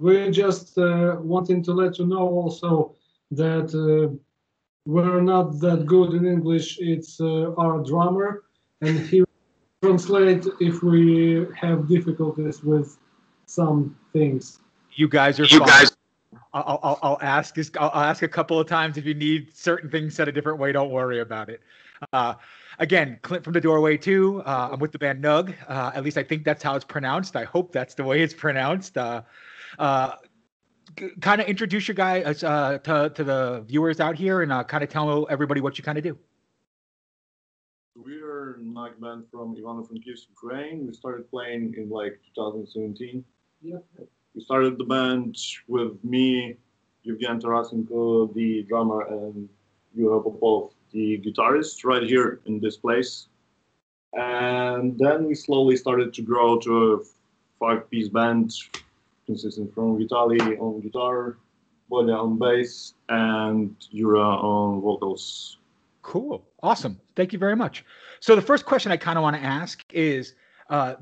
we're just wanting to let you know also that we're not that good in English. It's our drummer, and he will translate if we have difficulties with some things. You guys are fine. I'll ask a couple of times if you need certain things said a different way. Don't worry about it. Again, Clint from the Doorway too. I'm with the band Nug. At least I think that's how it's pronounced. I hope that's the way it's pronounced. Kind of introduce your guys to the viewers out here and kind of tell everybody what you kind of do. We're Nug Band from Avant, Ukraine. We started playing in like 2017. Yeah. We started the band with me, Evgen Tarasenko, the drummer, and Yura Popov, the guitarist, right here in this place. And then we slowly started to grow to a 5-piece band consisting from Vitaly on guitar, Bolya on bass, and Yura on vocals. Cool. Awesome. Thank you very much. So the first question I kind of want to ask is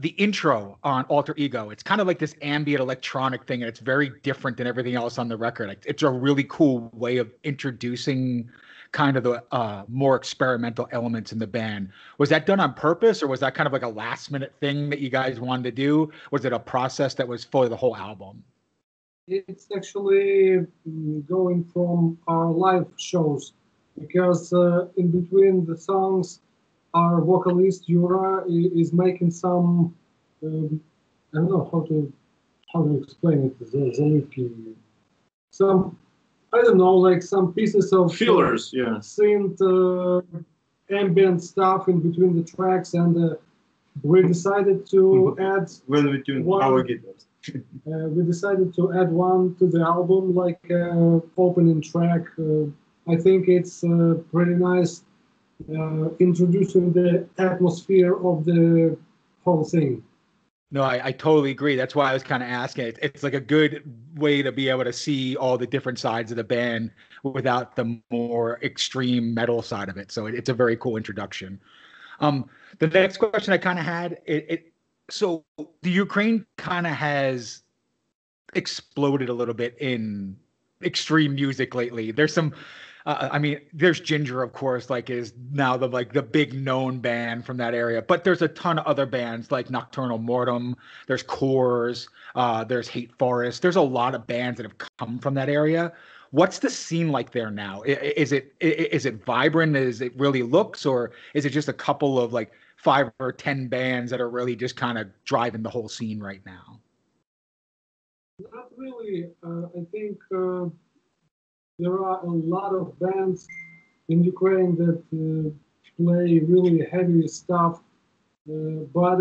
the intro on Alter Ego. It's kind of like this ambient electronic thing, and it's very different than everything else on the record. It's a really cool way of introducing kind of the more experimental elements in the band. Was that done on purpose, or was that kind of like a last minute thing that you guys wanted to do? Was it a process that was for the whole album? It's actually going from our live shows, because in between the songs, our vocalist Yura is making some I don't know how to explain it. Some, I don't know, like some pieces of fillers, yeah, synth ambient stuff in between the tracks, and we decided to add when we tuned our guitars. We decided to add one to the album, like opening track. I think it's pretty nice, introducing the atmosphere of the whole thing. No, I totally agree. That's why I was kind of asking. It's like a good way to be able to see all the different sides of the band without the more extreme metal side of it. So it's a very cool introduction. The next question I kind of had, so the Ukraine kind of has exploded a little bit in extreme music lately. There's some, I mean, there's Ginger, of course, like is now the big known band from that area. But there's a ton of other bands like Nocturnal Mortem. There's Cores. There's Hate Forest. There's a lot of bands that have come from that area. What's the scene like there now? Is it vibrant as it really looks, or is it just a couple of like 5 or 10 bands that are really just kind of driving the whole scene right now? Not really. I think there are a lot of bands in Ukraine that play really heavy stuff, but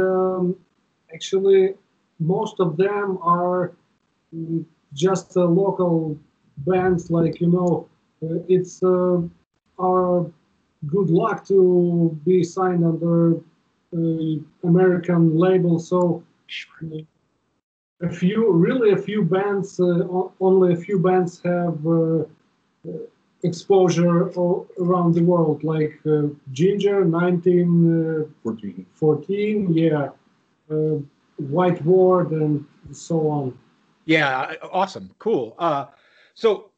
actually most of them are just local bands. Like, you know, it's our good luck to be signed under American label. So a few bands, only a few bands have exposure around the world, like Ginger 1914, yeah, White Ward, and so on. Yeah, awesome, cool. So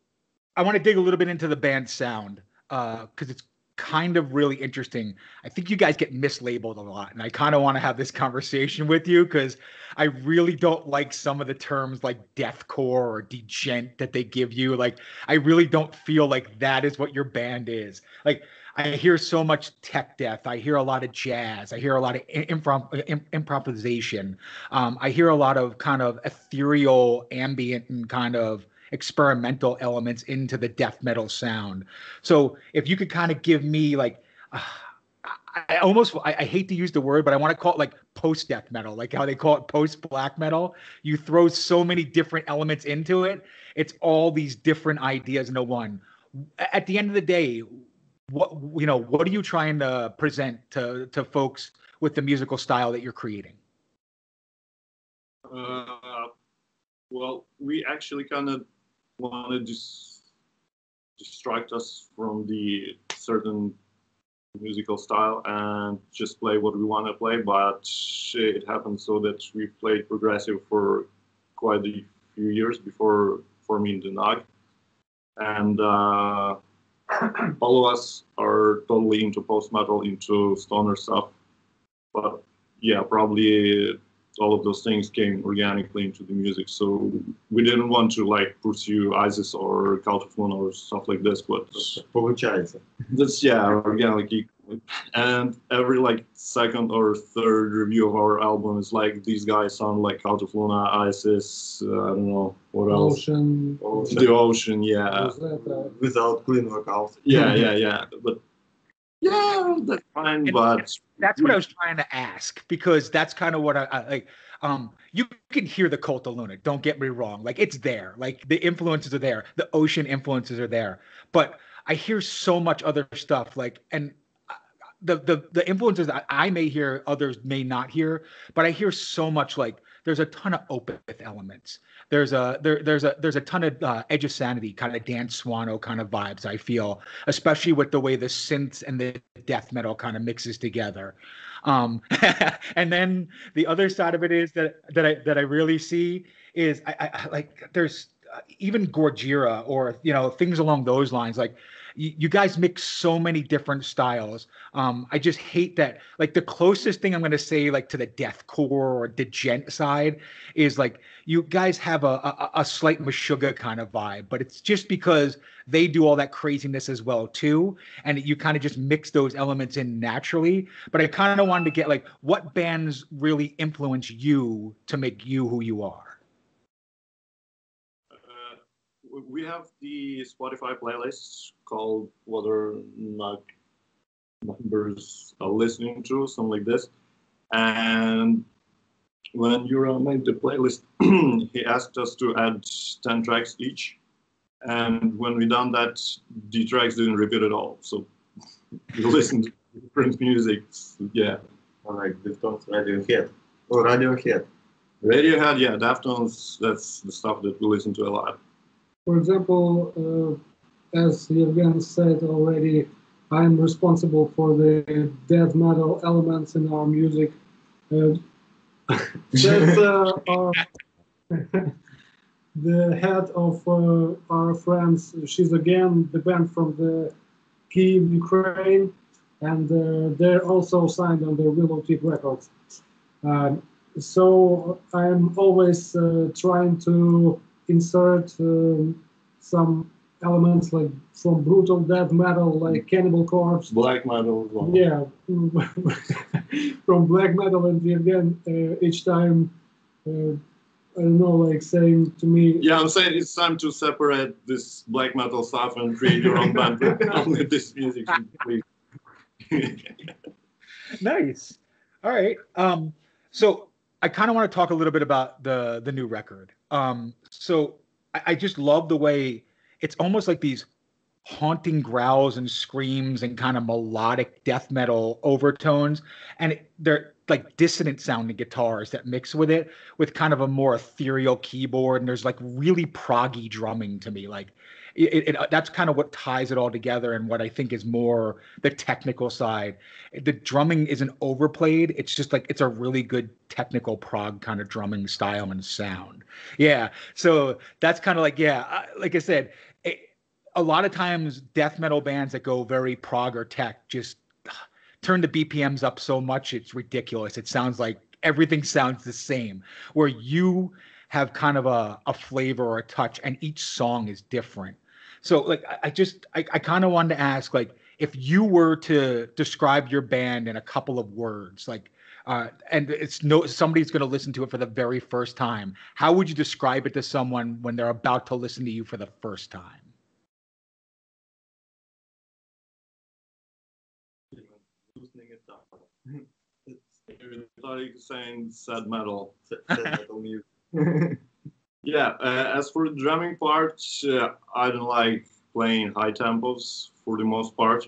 I want to dig a little bit into the band's sound because it's kind of really interesting. I think you guys get mislabeled a lot, and I kind of want to have this conversation with you because I really don't like some of the terms like deathcore or degent that they give you. Like, I really don't feel like that is what your band is. Like, I hear so much tech death. I hear a lot of jazz. I hear a lot of improvisation. I hear a lot of kind of ethereal, ambient, and kind of experimental elements into the death metal sound. So if you could kind of give me like, I hate to use the word, but I want to call it like post-death metal, like how they call it post-black metal. You throw so many different elements into it. It's all these different ideas into one. At the end of the day, what are you trying to present to folks with the musical style that you're creating? Well, we actually kind of want to distract us from the certain musical style and just play what we want to play, but it happens so that we've played progressive for quite a few years before forming the Nug, and all of us are totally into post metal, into stoner stuff. But yeah, probably all of those things came organically into the music. So we didn't want to like pursue ISIS or Cult of Luna or stuff like this, but Получается. that's yeah, organically. And every like second or third review of our album is like, these guys sound like Cult of Luna, ISIS, I don't know what else. Ocean. The Ocean, yeah. Without clean vocals. Yeah. But yeah, that's fine. But that's what I was trying to ask, because that's kind of what I like. You can hear the Cult of Luna. Don't get me wrong. Like, it's there. Like, the influences are there. The Ocean influences are there. But I hear so much other stuff. Like, and the influences I may hear, others may not hear, but I hear so much. Like, there's a ton of Opeth elements. There's a ton of Edge of Sanity, kind of Dan Swano kind of vibes, I feel, especially with the way the synths and the death metal kind of mixes together. And then the other side of it is that I really see is I like, there's even Gorgira, or things along those lines. Like, you guys mix so many different styles. I just hate that. Like, the closest thing I'm going to say, like, to the deathcore or the gent side is, like, you guys have a slight Meshuggah kind of vibe, but it's just because they do all that craziness as well too, and you kind of just mix those elements in naturally. But I kind of wanted to get, like, what bands really influence you to make you who you are? We have the Spotify playlist called What Are Nug Members Are Listening To, something like this. And when Yura made the playlist, he asked us to add 10 tracks each. And when we done that, the tracks didn't repeat at all. So we listened to different music. Yeah. Like Deftones, Radiohead. Oh, Radiohead. Radiohead, yeah, Deftones, that's the stuff that we listen to a lot. For example, as Yevgen said already, I'm responsible for the death metal elements in our music. That's the head of our friends. She's again the band from the Kyiv, Ukraine, and they're also signed on the Willowtip Records. So I'm always trying to insert some elements like from brutal death metal, like Cannibal Corpse, Black metal as well. yeah, from black metal, and again each time I don't know, like saying to me, yeah, I'm saying it's time to separate this black metal stuff and create your own band with only this music, please. Nice. All right. So I kind of want to talk a little bit about the new record. So I just love the way it's almost like these haunting growls and screams and kind of melodic death metal overtones, and they're like dissonant sounding guitars that mix with it, with kind of a more ethereal keyboard, and there's like really proggy drumming to me. Like that's kind of what ties it all together, and what I think is more the technical side. The drumming isn't overplayed. It's just like, it's a really good technical prog kind of drumming style and sound. Yeah. So that's kind of like, yeah, like I said, a lot of times death metal bands that go very prog or tech just turn the BPMs up so much it's ridiculous. It sounds like everything sounds the same, where you have kind of a flavor or a touch, and each song is different. So like, I kind of wanted to ask, like, if you were to describe your band in a couple of words, like, and somebody's going to listen to it for the very first time, how would you describe it to someone when they're about to listen to you for the first time? Like saying sad metal. Sad metal music. Yeah, as for the drumming part, I don't like playing high tempos for the most part.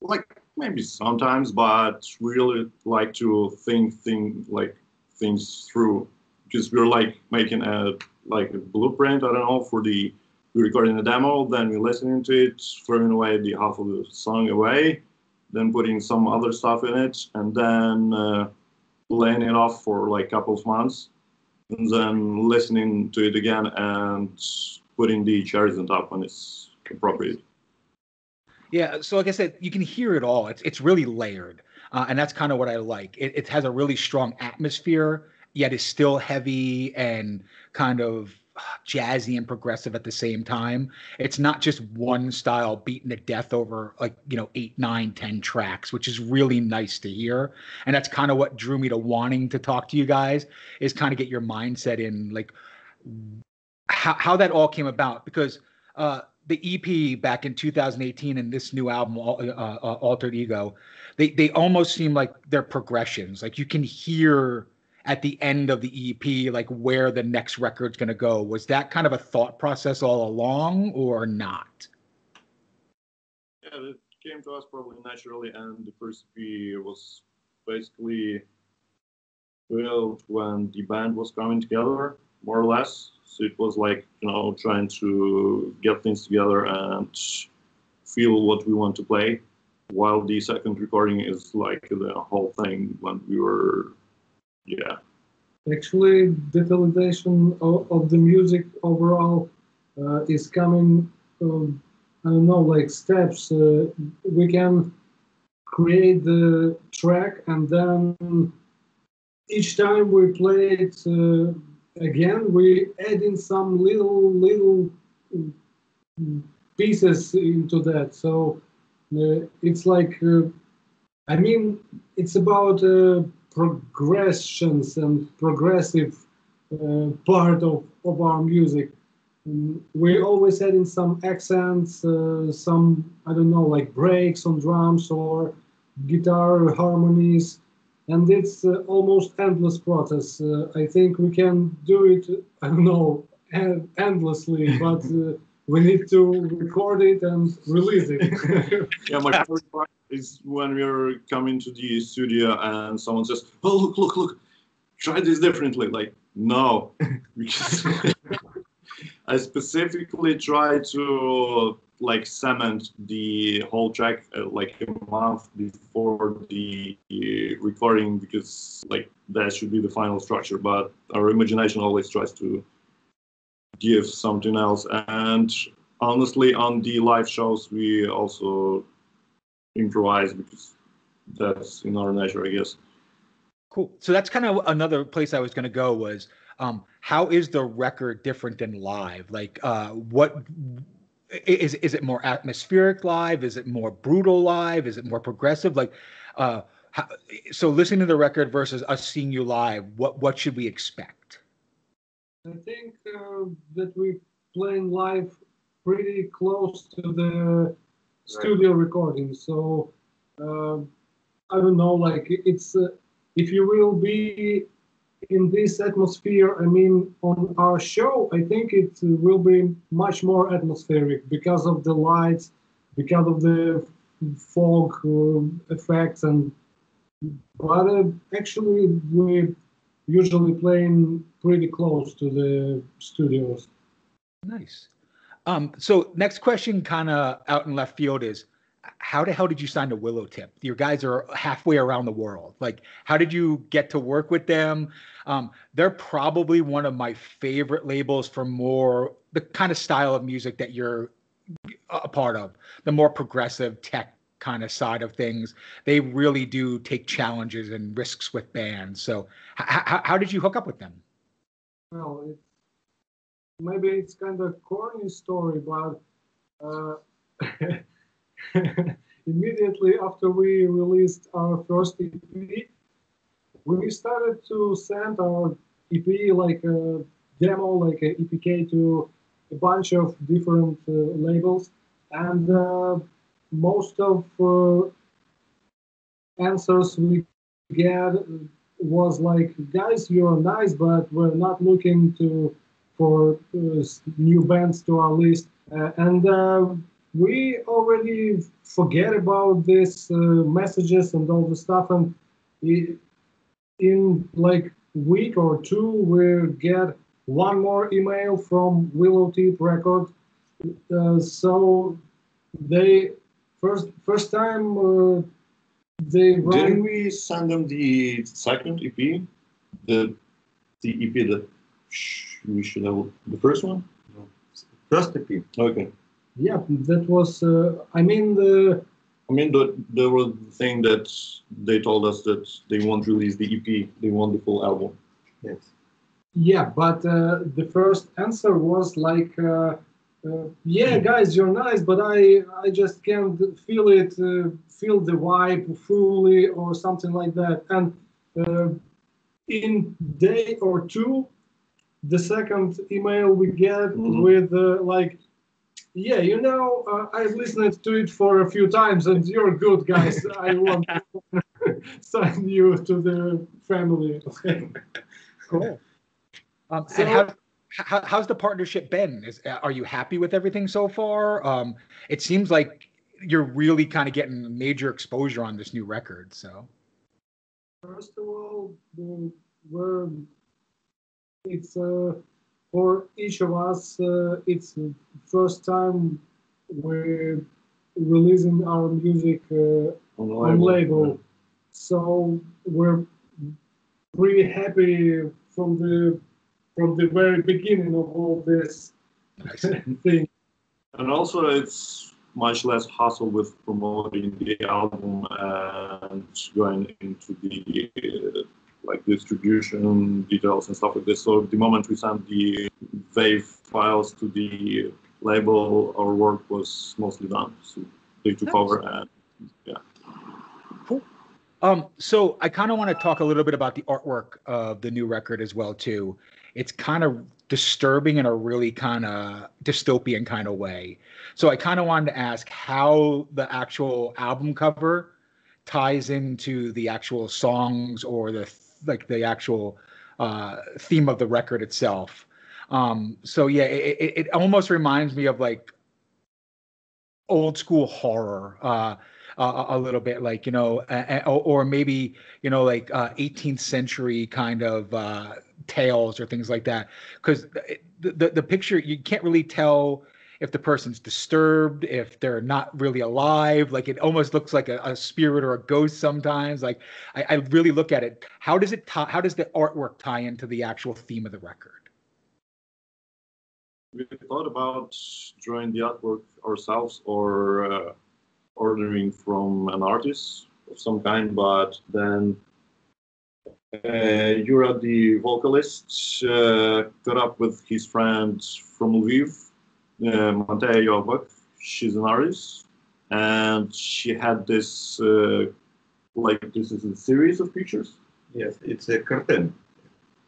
Like maybe sometimes, but we really like to think things through, because we're like making a blueprint. I don't know, we're recording a demo, then we're listening to it, throwing away the half of the song away, then putting some other stuff in it, and then playing it off for like a couple of months. and then listening to it again and putting the cherries on top when it's appropriate. Yeah, so like I said, you can hear it all. It's really layered, and that's kind of what I like. It has a really strong atmosphere, yet is still heavy and kind of jazzy and progressive at the same time. It's not just one style beaten to death over like 8, 9, 10 tracks, which is really nice to hear. And that's kind of what drew me to wanting to talk to you guys, is kind of get your mindset in like how that all came about, because the EP back in 2018 and this new album, Altered Ego, they almost seem like they're progressions. Like you can hear at the end of the EP, like where the next record's going to go. Was that kind of a thought process all along or not? Yeah, it came to us probably naturally, and the first EP was basically built when the band was coming together, more or less. So it was like, trying to get things together and feel what we want to play, while the second recording is like the whole thing when we were, yeah. Actually, detailing of the music overall is coming, I don't know, like steps. We can create the track, and then each time we play it again, we add in some little pieces into that. So it's like, I mean, it's about progressions and progressive part of our music. We always add in some accents, some, I don't know, like breaks on drums or guitar harmonies. And it's almost endless process. I think we can do it, I don't know, endlessly, but we need to record it and release it. Yeah, my favorite part is when we're coming to the studio and someone says, "Oh, look, try this differently." Like, no, because I specifically try to like cement the whole track like a month before the recording, because like that should be the final structure, but our imagination always tries to give something else. And honestly, on the live shows we also improvise, because that's in our nature, I guess. Cool. So that's kind of another place I was going to go was, how is the record different than live? Like, what is it more atmospheric live? Is it more brutal live? Is it more progressive? Like, so listening to the record versus us seeing you live, what should we expect? I think that we playing live pretty close to the studio recording. So I don't know, like it's if you will be in this atmosphere, I mean, on our show, I think it will be much more atmospheric because of the lights, because of the fog effects, but actually we usually playing pretty close to the studios. Nice. So next question, kind of out in left field, is how the hell did you sign to Willowtip? Your guys are halfway around the world. Like, how did you get to work with them? They're probably one of my favorite labels for more the kind of style of music that you're a part of, the more progressive tech kind of side of things. They really do take challenges and risks with bands. So how did you hook up with them? Well, maybe it's kind of corny story, but immediately after we released our first EP, we started to send our EP like a demo, like a EPK, to a bunch of different labels, and most of answers we get was like, guys, you're nice, but we're not looking for new bands to our list. And we already forget about these messages and all the stuff. And in like week or two, we get one more email from Willowtip Records. So they first time they Didn't we send them the second EP? The EP that we should have the first one. No. First EP. Okay. Yeah, that was. I mean, the I mean, there was the thing that they told us that they won't release the EP. They want the full album. Yes. yeah, but the first answer was like, yeah, guys, you're nice, but I just can't feel it, feel the vibe fully, or something like that. And in day or two, the second email we get with like, yeah, you know, I've listened to it for a few times, and you're good, guys. I want to sign you to the family. Cool. So- And how's the partnership been? Are you happy with everything so far? It seems like you're really kind of getting major exposure on this new record. So First of all, it's for each of us. It's the first time we're releasing our music on label, so we're pretty happy from the very beginning of all this nice. thing. And also, it's much less hassle with promoting the album and going into the like distribution details and stuff like this. So the moment we sent the WAV files to the label, our work was mostly done. So they took over, and yeah. Cool. So I kind of want to talk a little bit about the artwork of the new record as well too. It's kind of disturbing in a really kind of dystopian kind of way. So I kind of wanted to ask how the actual album cover ties into the actual songs or the actual theme of the record itself. So yeah, it almost reminds me of like old school horror. A little bit like, you know, or maybe, you know, like 18th century kind of tales or things like that. Because the picture, you can't really tell if the person's disturbed, if they're not really alive. Like it almost looks like a spirit or a ghost sometimes. Like I really look at it. How does the artwork tie into the actual theme of the record? We thought about drawing the artwork ourselves or ordering from an artist of some kind, but then Yura, the vocalist, got up with his friend from Lviv, Mateja Jovak. She's an artist, and she had this, like, this is a series of pictures. Yes, it's a curtain.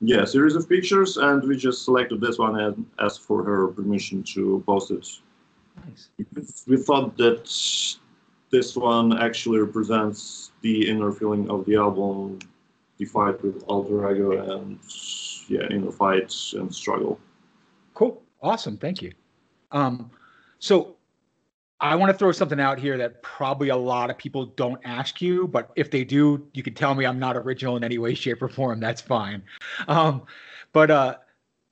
Yeah, series of pictures, and we just selected this one and asked for her permission to post it. Nice. We thought that this one actually represents the inner feeling of the album, the fight with alter ego, and yeah, inner fight and struggle. Cool. Awesome. Thank you. So I want to throw something out here that probably a lot of people don't ask you, but if they do, you can tell me I'm not original in any way, shape, or form. That's fine. But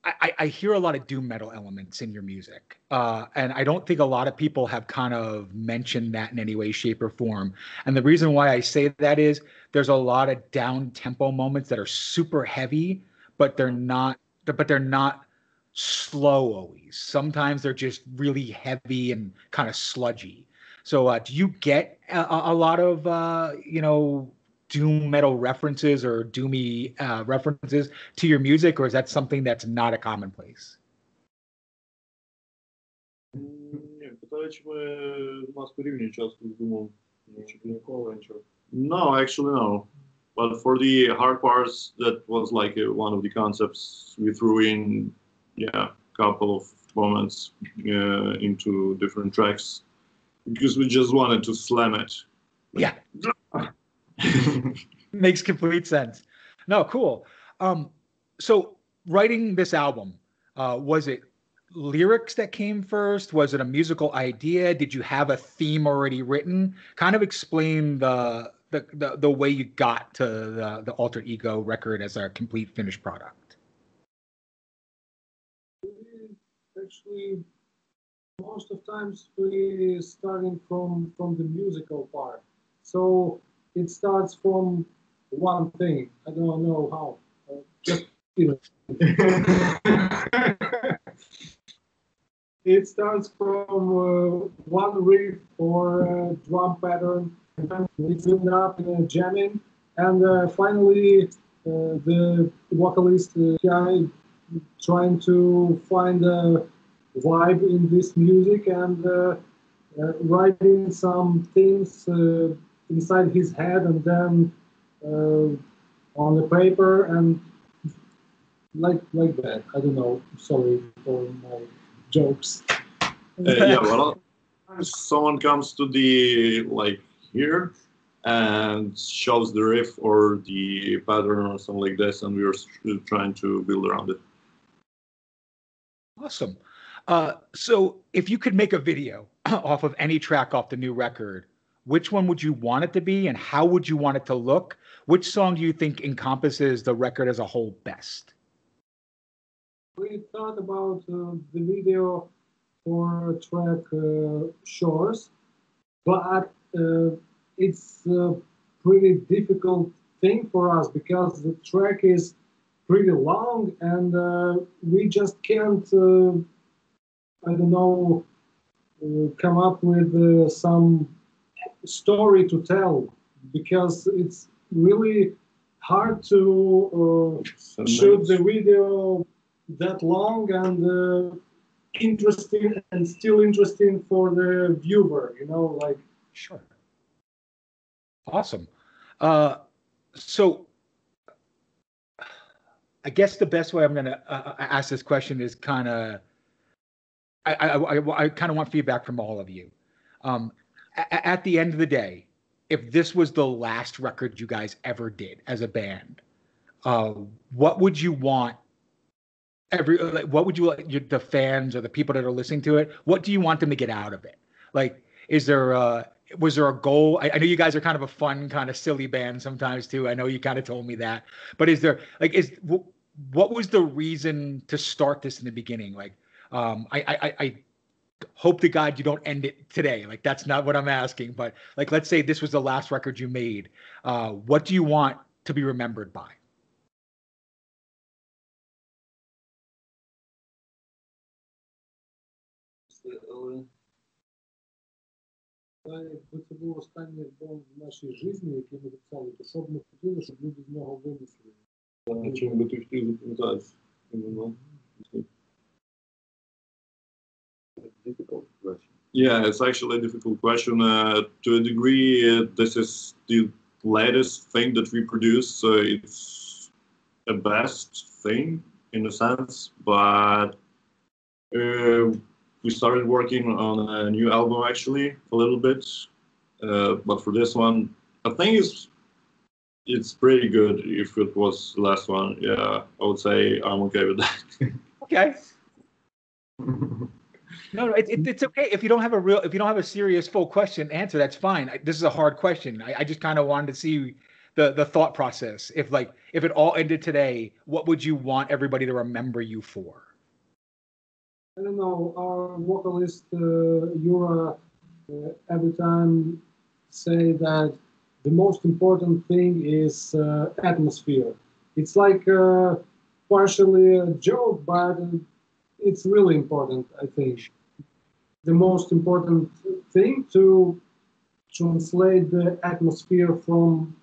I hear a lot of doom metal elements in your music. And I don't think a lot of people have kind of mentioned that in any way, shape, or form. And the reason why I say that is there's a lot of down tempo moments that are super heavy, but they're not slow always. Sometimes they're just really heavy and kind of sludgy. So do you get a lot of, doom metal references or doomy references to your music, or is that something that's not a commonplace? No, actually no. But for the hard parts, that was like one of the concepts we threw in, yeah, a couple of moments into different tracks because we just wanted to slam it. Yeah. Makes complete sense. No, cool. So writing this album, was it lyrics that came first? Was it a musical idea? Did you have a theme already written? Kind of explain the way you got to the Alter Ego record as a complete finished product. Actually, most of times we starting from the musical part. So it starts from one thing. I don't know how. Just It starts from one riff or drum pattern, and then we build up in a jamming, and finally the vocalist guy trying to find a vibe in this music and writing some things inside his head and then on the paper and like that. I don't know. Sorry for my jokes. Yeah, well, someone comes to the like here and shows the riff or the pattern or something like this, and we are trying to build around it. Awesome. So if you could make a video off of any track off the new record, which one would you want it to be and how would you want it to look? Which song do you think encompasses the record as a whole best? We thought about the video for track Shores, but it's a pretty difficult thing for us because the track is pretty long and we just can't, I don't know, come up with some story to tell because it's really hard to shoot the video that long and interesting and still interesting for the viewer, you know, like. Sure. Awesome. So I guess the best way I'm going to ask this question is kind of, I kind of want feedback from all of you. At the end of the day, if this was the last record you guys ever did as a band, what would you want what would you like the fans or the people that are listening to it, what do you want them to get out of it? Like, was there a goal? I know you guys are kind of a fun, kind of silly band sometimes too. I know you kind of told me that, but is there like, what was the reason to start this in the beginning? Like, I hope to God you don't end it today. Like, that's not what I'm asking, but like, let's say this was the last record you made. What do you want to be remembered by? Якби це був останній альбом в нашій житті, який ми записали, то що б ми хотіли, щоб люди з нього винесли? Чим би ти хотів запам'ятатися? Difficult question. Yeah, it's actually a difficult question. To a degree, this is the latest thing that we produce, so it's a best thing in a sense, but we started working on a new album actually a little bit, but for this one, I think it's pretty good. If it was the last one, yeah, I would say I'm okay with that. Okay. No, it's okay if you don't have a serious full question answer. That's fine. This is a hard question. I just kind of wanted to see the thought process. If it all ended today, what would you want everybody to remember you for? I don't know, our vocalist Yura every time say that the most important thing is atmosphere. It's like partially a joke, but it's really important, I think. The most important thing to translate the atmosphere from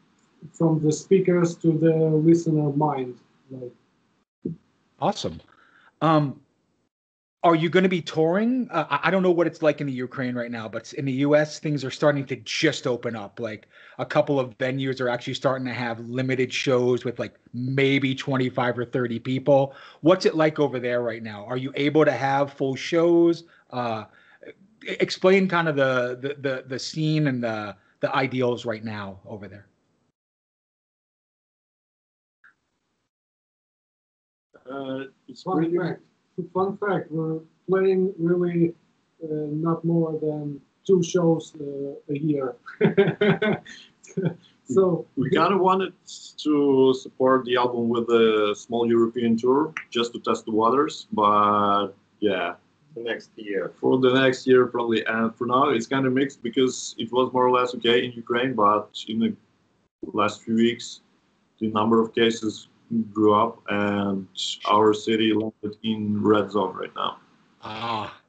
the speakers to the listener mind. Like. Awesome. Are you going to be touring? I don't know what it's like in the Ukraine right now, but in the US, things are starting to just open up. Like a couple of venues are actually starting to have limited shows with like maybe 25 or 30 people. What's it like over there right now? Are you able to have full shows? Explain kind of the scene and the ideals right now over there. It's Fun fact, we're playing really not more than 2 shows a year. So we kind of wanted to support the album with a small European tour just to test the waters, but yeah. The next year. For the next year, probably. And for now, it's kind of mixed because it was more or less okay in Ukraine, but in the last few weeks, the number of cases grew up, and our city landed in red zone right now. Ah,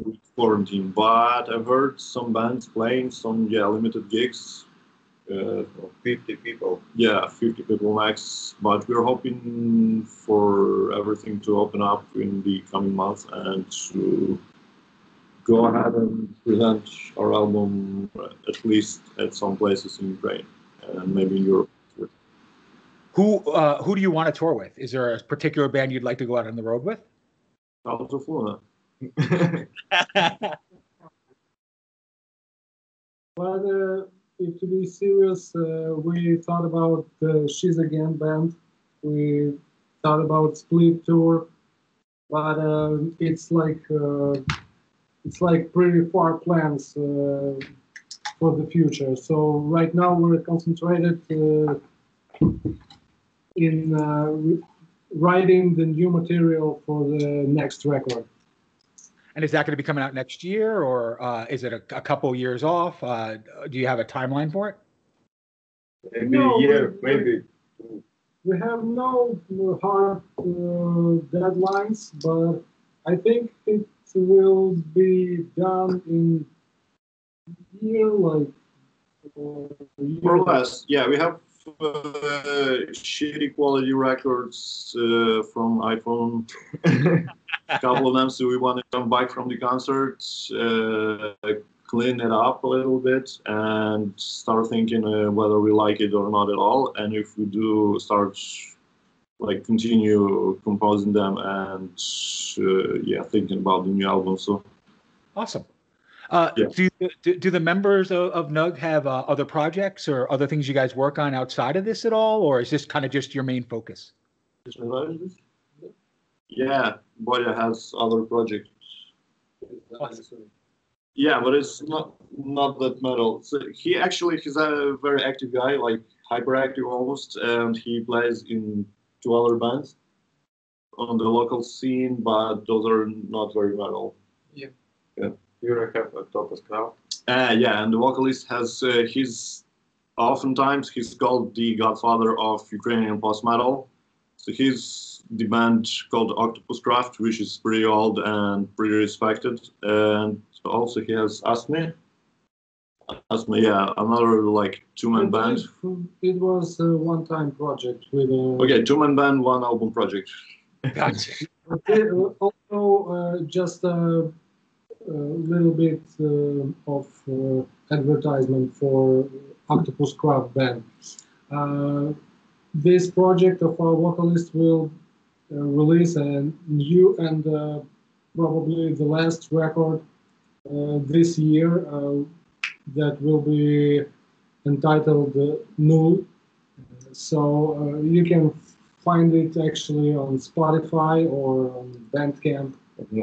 With quarantine, but I've heard some bands playing some limited gigs. 50 people. Yeah, 50 people max. But we're hoping for everything to open up in the coming months and to go ahead and present our album at least at some places in Ukraine and maybe in Europe. who do you want to tour with? Is there a particular band you'd like to go out on the road with? Out of Luna. But if to be serious, we thought about She's Again band. We thought about split tour, but it's like pretty far plans for the future. So right now we're concentrated in writing the new material for the next record. And is that going to be coming out next year, or is it a couple years off? Do you have a timeline for it? Maybe No, a year, maybe. We have no hard deadlines, but I think it will be done in year like More or less, yeah. We have shitty quality records from iPhone. A couple of them, so we want to come back from the concert, clean it up a little bit, and start thinking whether we like it or not at all. And if we do, start continue composing them and thinking about the new album. So Awesome. Yeah. Do the members of Nug have other projects or other things you guys work on outside of this at all, or is this kind of just your main focus? yeah, Boya has other projects. Awesome. Yeah, but it's not that metal. So he's a very active guy, like hyperactive almost, and he plays in 2 other bands on the local scene, but those are not very metal. Yeah. You have a Topaz Crowd. Yeah, and the vocalist has oftentimes he's called the godfather of Ukrainian post-metal. So he's the band called Octopus Craft, which is pretty old and pretty respected. And also he has Asme, yeah, another 2-man band. It was a one-time project with Okay, 2-man band, 1 album project. Gotcha. also just a little bit of advertisement for Octopus Craft band. This project of our vocalist will release a new and probably the last record this year that will be entitled Null. So you can find it actually on Spotify or on Bandcamp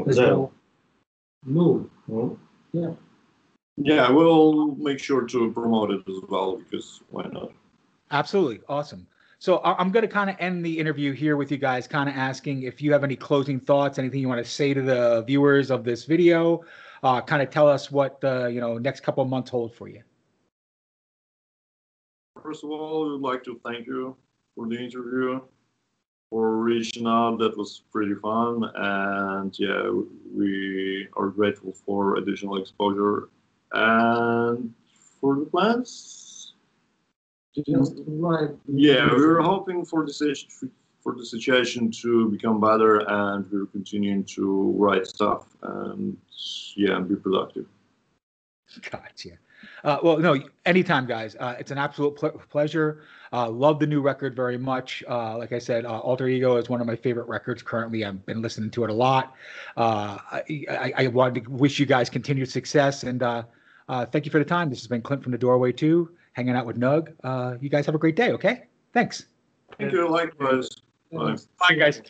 as well. Null. Yeah. Yeah, we'll make sure to promote it as well, because why not? Absolutely. Awesome. So I'm going to kind of end the interview here with you guys, kind of asking if you have any closing thoughts, anything you want to say to the viewers of this video, kind of tell us what the next couple of months hold for you. First of all, we'd like to thank you for the interview, for reaching out. That was pretty fun, and yeah, we are grateful for additional exposure and for the plans. Just right. Yeah, we were hoping for the situation to become better, and we're continuing to write stuff and be productive. Gotcha. Well, no, anytime, guys. It's an absolute pleasure. Love the new record very much. Like I said, Alter Ego is one of my favorite records currently. I've been listening to it a lot. I wanted to wish you guys continued success, and thank you for the time. This has been Clint from The Doorway 2, hanging out with Nug. You guys have a great day, okay? Thanks. Thank you, likewise. Bye. Bye, guys.